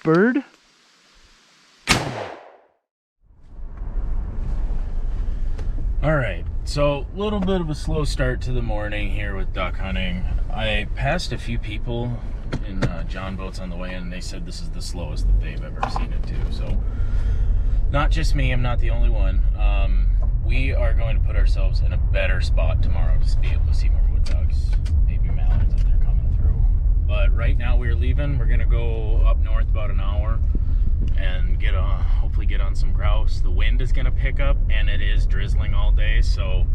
bird? All right, so a little bit of a slow start to the morning here with duck hunting. I passed a few people in John boats on the way in, and they said this is the slowest that they've ever seen it too. So not just me, I'm not the only one. We are going to put ourselves in a better spot tomorrow to be able to see more wood ducks, maybe mallards if they're coming through. But right now we're leaving. We're gonna go up north about an hour and hopefully get on some grouse. The wind is gonna pick up, and it is drizzling all day, so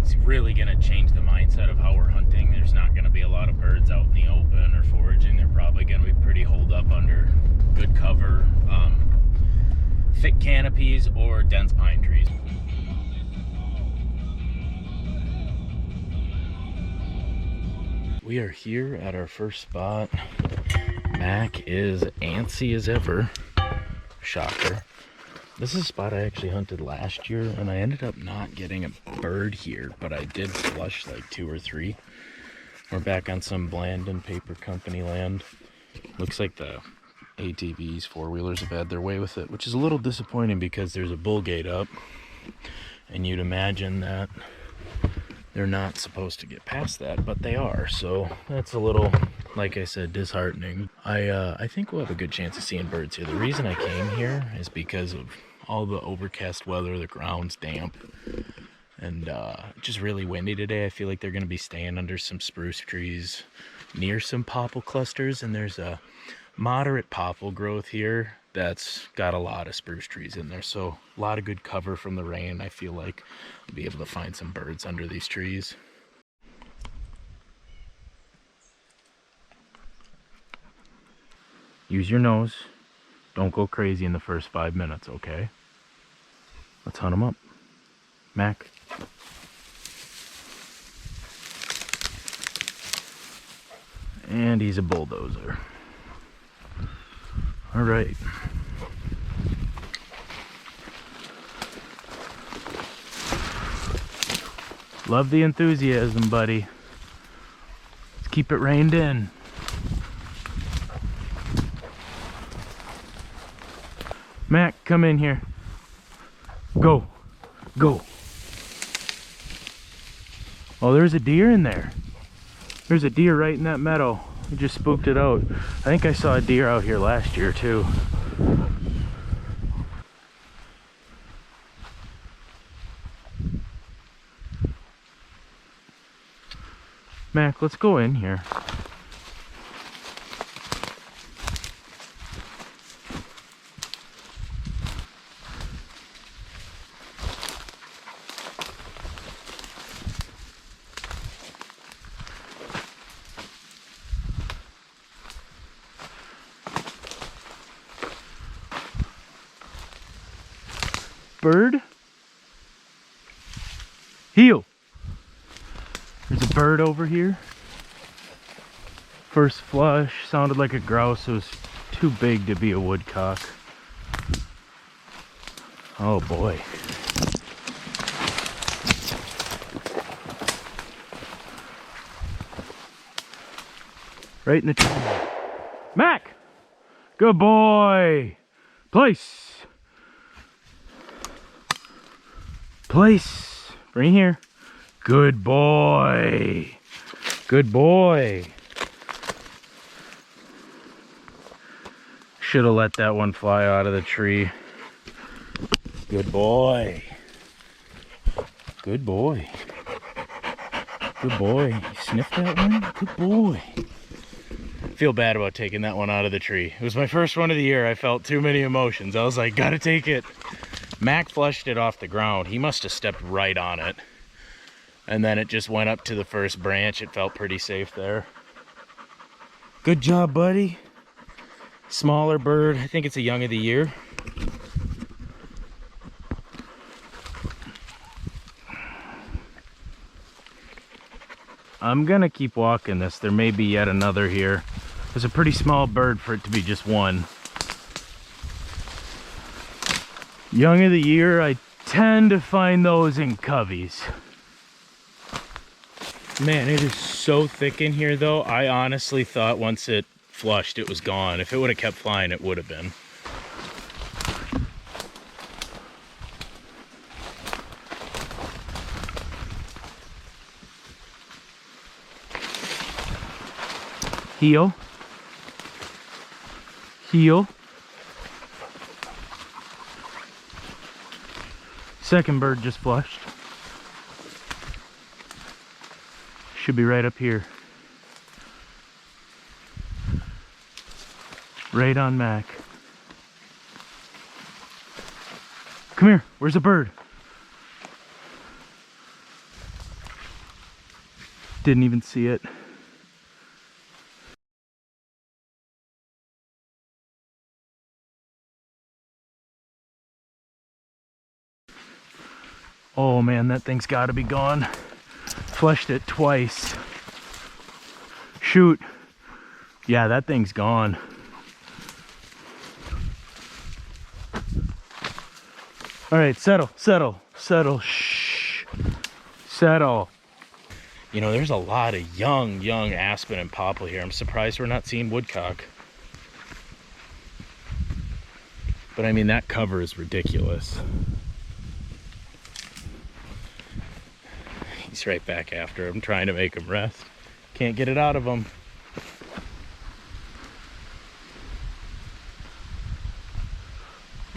it's really gonna change the mindset of how we're hunting. There's not gonna be a lot of birds out in the open or foraging. They're probably gonna be pretty holed up under good cover, thick canopies or dense pine trees. We are here at our first spot. Mac is antsy as ever. Shocker. This is a spot I actually hunted last year, and I ended up not getting a bird here, but I did flush like 2 or 3. We're back on some Blandon Paper Company land. Looks like the ATVs, 4-wheelers have had their way with it, which is a little disappointing because there's a bull gate up, and you'd imagine that they're not supposed to get past that, but they are, so that's a little, like I said, disheartening. I think we'll have a good chance of seeing birds here. The reason I came here is because of all the overcast weather. The ground's damp, and just really windy today. I feel like they're going to be staying under some spruce trees near some popple clusters, and there's a moderate popple growth here that's got a lot of spruce trees in there, so a lot of good cover from the rain. I feel like I'll be able to find some birds under these trees. Use your nose. Don't go crazy in the first 5 minutes, okay? Let's hunt them up. Mac. And he's a bulldozer. All right. Love the enthusiasm, buddy. Let's keep it reined in. Mac, come in here. Go. Go. Oh, there's a deer in there. There's a deer right in that meadow. We just spooked it out. I think I saw a deer out here last year too. Mac, let's go in here. Bird? Heel! There's a bird over here. First flush sounded like a grouse. It was too big to be a woodcock. Oh boy. Right in the tree. Mac! Good boy! Place! Place! Right here. Good boy! Good boy! Should have let that one fly out of the tree. Good boy. Good boy. Good boy. You sniffed that one? Good boy. Feel bad about taking that one out of the tree. It was my first one of the year. I felt too many emotions. I was like, gotta take it. Mac flushed it off the ground. He must have stepped right on it. And then it just went up to the first branch. It felt pretty safe there. Good job, buddy. Smaller bird. I think it's a young of the year. I'm gonna keep walking this. There may be yet another here. It's a pretty small bird for it to be just one. Young of the year, I tend to find those in coveys. Man, it is so thick in here though. I honestly thought once it flushed, it was gone. If it would have kept flying, it would have been. Heel. Heel. Second bird just flushed. Should be right up here. Right on Mac. Come here, where's the bird? Didn't even see it. Oh man, that thing's gotta be gone. Flushed it twice. Shoot. Yeah, that thing's gone. All right, settle, settle, settle, shh, settle. You know, there's a lot of young aspen and poplar here. I'm surprised we're not seeing woodcock. But I mean, that cover is ridiculous. He's right back after him, trying to make him rest. Can't get it out of him.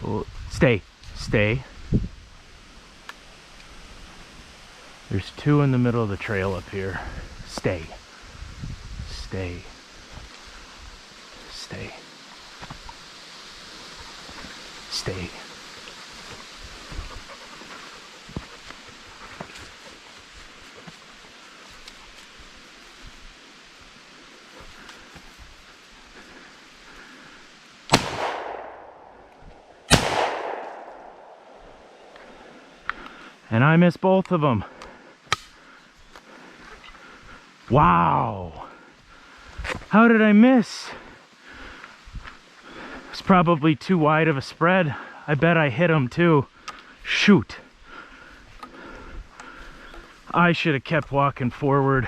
Oh, stay, stay. There's two in the middle of the trail up here. Stay, stay, stay, stay. And I missed both of them. Wow. How did I miss? It's probably too wide of a spread. I bet I hit them too. Shoot. I should have kept walking forward.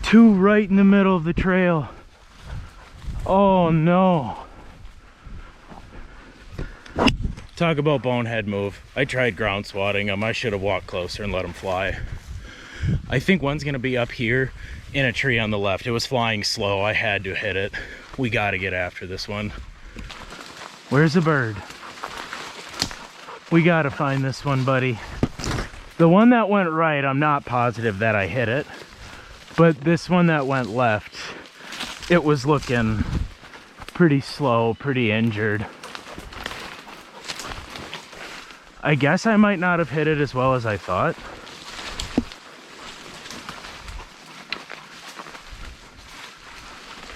Two right in the middle of the trail. Oh no. Talk about bonehead move. I tried ground swatting them. I should have walked closer and let them fly. I think one's gonna be up here in a tree on the left. It was flying slow. I had to hit it. We gotta get after this one. Where's the bird? We gotta find this one, buddy. The one that went right, I'm not positive that I hit it. But this one that went left, it was looking pretty slow, pretty injured. I guess I might not have hit it as well as I thought.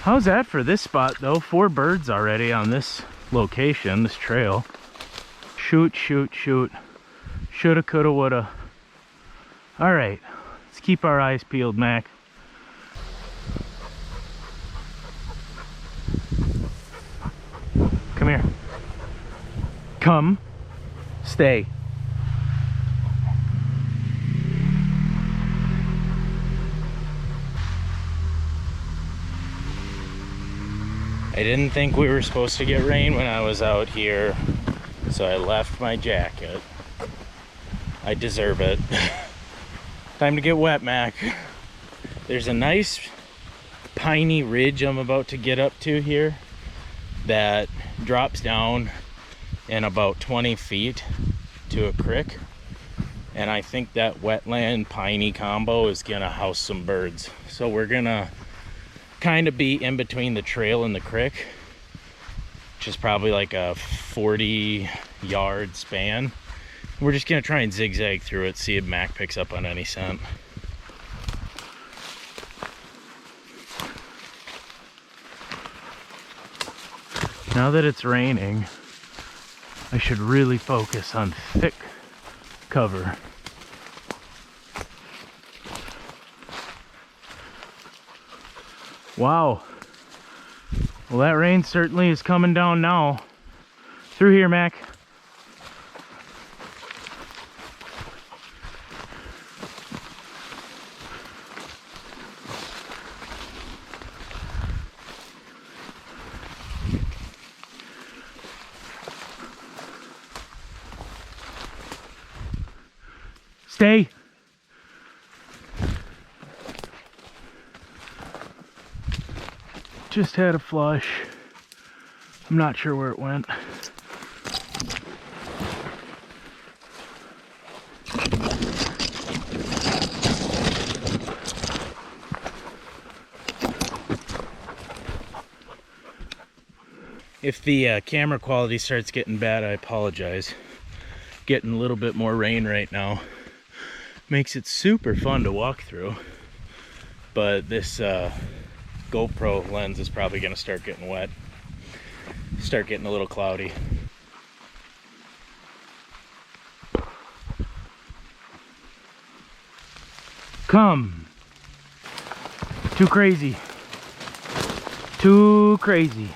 How's that for this spot though? 4 birds already on this location, this trail. Shoot, shoot, shoot. Shoulda, coulda, woulda. All right, let's keep our eyes peeled, Mac. Come here. Come. Stay. I didn't think we were supposed to get rain when I was out here, so I left my jacket. I deserve it. Time to get wet, Mac. There's a nice piney ridge I'm about to get up to here that drops down in about 20 feet to a creek, and I think that wetland piney combo is gonna house some birds. So we're gonna kind of be in between the trail and the creek, which is probably like a 40-yard span. We're just gonna try and zigzag through it, see if Mac picks up on any scent. Now that it's raining, I should really focus on thick cover. Wow. Well, that rain certainly is coming down now. Through here, Mac. Stay. Just had a flush. I'm not sure where it went. If the camera quality starts getting bad, I apologize. Getting a little bit more rain right now. Makes it super fun to walk through. But this GoPro lens is probably going to start getting wet. Start getting a little cloudy. Come. Too crazy. Too crazy.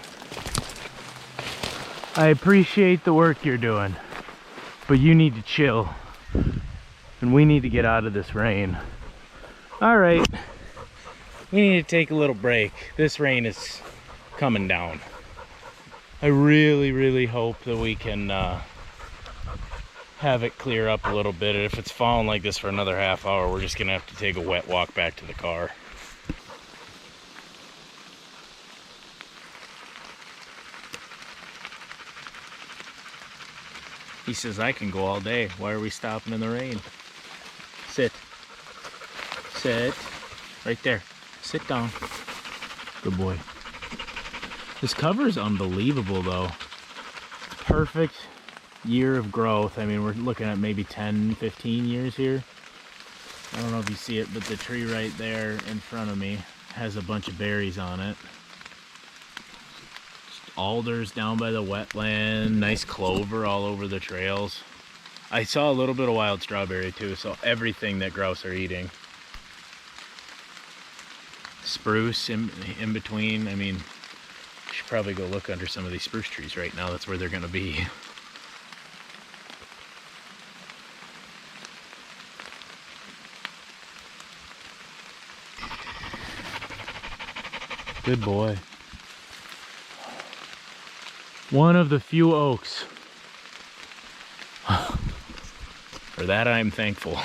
I appreciate the work you're doing, but you need to chill. And we need to get out of this rain. All right. We need to take a little break. This rain is coming down. I really, really hope that we can have it clear up a little bit. If it's falling like this for another half hour, we're just gonna have to take a wet walk back to the car. He says I can go all day. Why are we stopping in the rain? Sit. Sit. Right there. Sit down. Good boy. This cover is unbelievable though. Perfect year of growth. I mean, we're looking at maybe 10, 15 years here. I don't know if you see it, but the tree right there in front of me has a bunch of berries on it. Just alders down by the wetland, nice clover all over the trails. I saw a little bit of wild strawberry too, so everything that grouse are eating. Spruce in between. I mean, I should probably go look under some of these spruce trees right now. That's where they're gonna be. Good boy. One of the few oaks. For that I am thankful.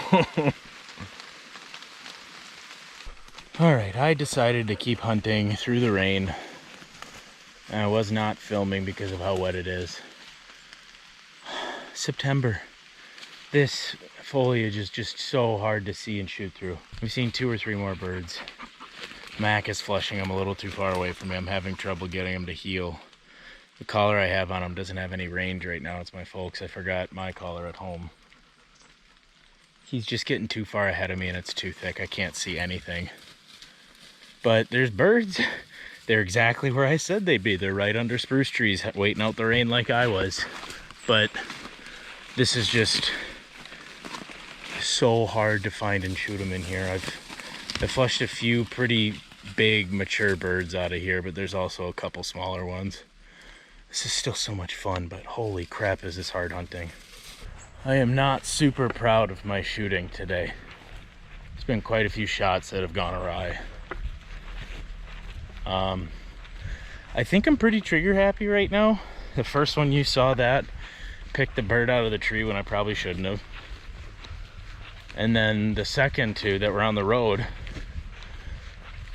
Alright, I decided to keep hunting through the rain. I was not filming because of how wet it is. September. This foliage is just so hard to see and shoot through. We've seen 2 or 3 more birds. Mac is flushing. I'm a little too far away from him. I'm having trouble getting him to heel. The collar I have on him doesn't have any range right now. It's my folks. I forgot my collar at home. He's just getting too far ahead of me and it's too thick. I can't see anything. But there's birds. They're exactly where I said they'd be. They're right under spruce trees waiting out the rain like I was. But this is just so hard to find and shoot them in here. I've flushed a few pretty big mature birds out of here, but there's also a couple smaller ones. This is still so much fun, but holy crap is this hard hunting. I am not super proud of my shooting today. There's been quite a few shots that have gone awry. I think I'm pretty trigger happy right now. The first one you saw that, picked the bird out of the tree when I probably shouldn't have. And then the second 2 that were on the road,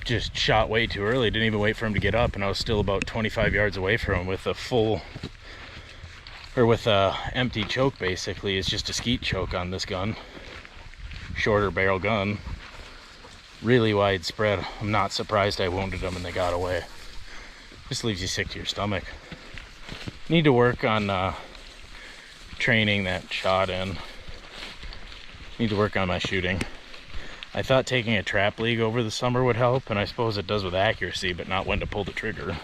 just shot way too early. Didn't even wait for him to get up, and I was still about 25 yards away from him with a full, or with a empty choke basically. It's just a skeet choke on this gun. Shorter barrel gun. Really widespread. I'm not surprised I wounded them and they got away. Just leaves you sick to your stomach. Need to work on training that shot in. Need to work on my shooting. I thought taking a trap league over the summer would help, and I suppose it does with accuracy, but not when to pull the trigger.